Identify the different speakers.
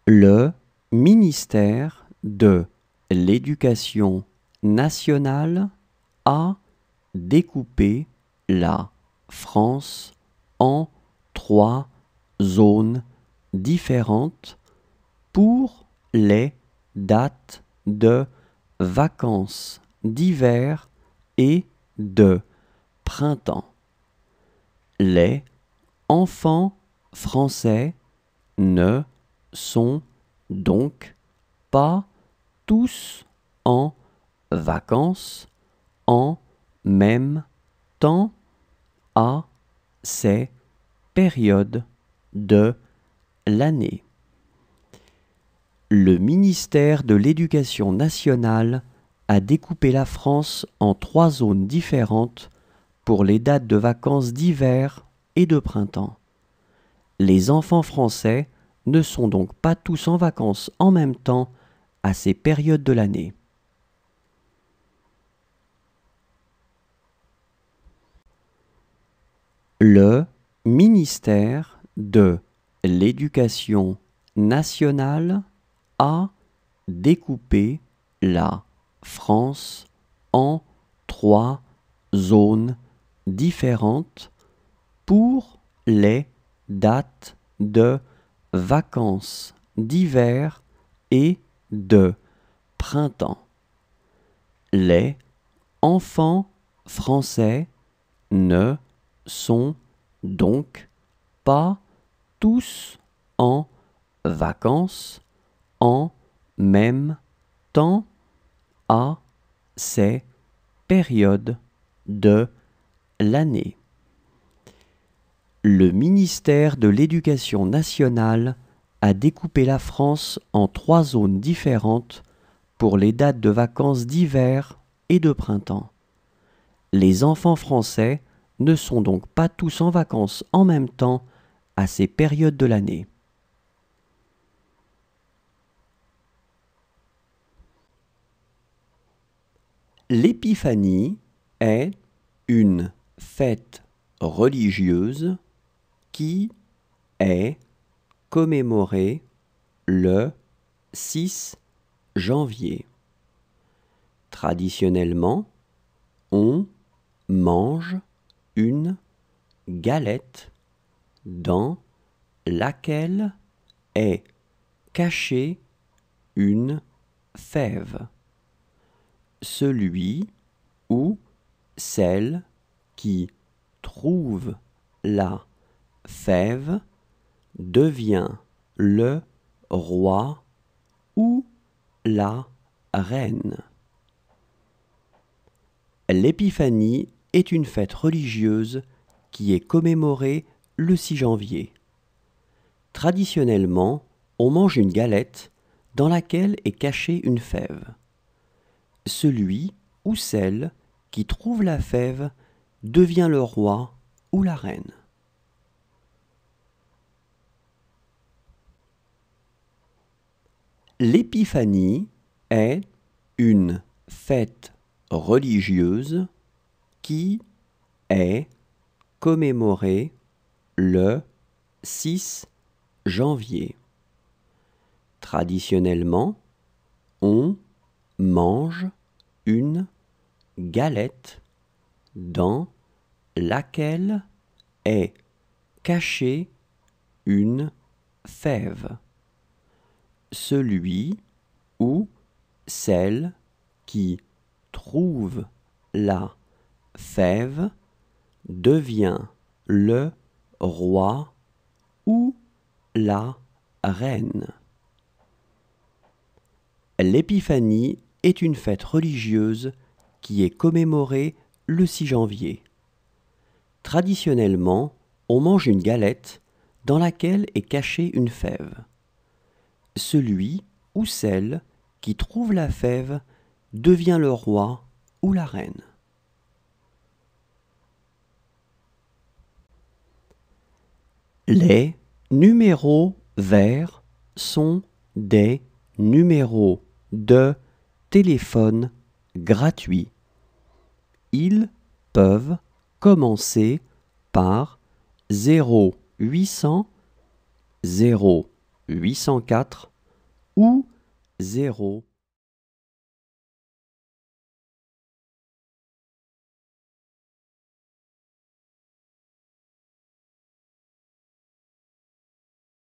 Speaker 1: Le ministère de l'Éducation nationale a découpé la France en 3 zones différentes pour les dates de vacances d'hiver et de printemps. Les enfants français ne sont donc pas tous en vacances en même temps à ces périodes de l'année. Le ministère de l'Éducation nationale a découpé la France en 3 zones différentes pour les dates de vacances d'hiver et de printemps. Les enfants français ne sont donc pas tous en vacances en même temps à ces périodes de l'année. Le ministère de l'Éducation nationale a découpé la France en 3 zones différentes pour les dates de vacances d'hiver et de printemps. Les enfants français ne sont donc pas tous en vacances en même temps à ces périodes de l'année. Le ministère de l'Éducation nationale a découpé la France en 3 zones différentes pour les dates de vacances d'hiver et de printemps. Les enfants français ne sont donc pas tous en vacances en même temps à ces périodes de l'année. L'épiphanie est une fête religieuse qui est commémorée le 6 janvier. Traditionnellement, on mange une galette dans laquelle est cachée une fève. Celui ou celle qui trouve la fève devient le roi ou la reine. L'épiphanie est une fête religieuse qui est commémorée le 6 janvier. Traditionnellement, on mange une galette dans laquelle est cachée une fève. Celui ou celle qui trouve la fève devient le roi ou la reine. L'épiphanie est une fête religieuse qui est commémorée le 6 janvier. Traditionnellement, on mange une galette dans laquelle est cachée une fève. Celui ou celle qui trouve la fève devient le roi ou la reine. L'épiphanie est une fête religieuse qui est commémorée le 6 janvier. Traditionnellement, on mange une galette dans laquelle est cachée une fève. Celui ou celle qui trouve la fève devient le roi ou la reine. Les numéros verts sont des numéros de téléphone gratuits. Ils peuvent commencer par 0800, 0804, ou 0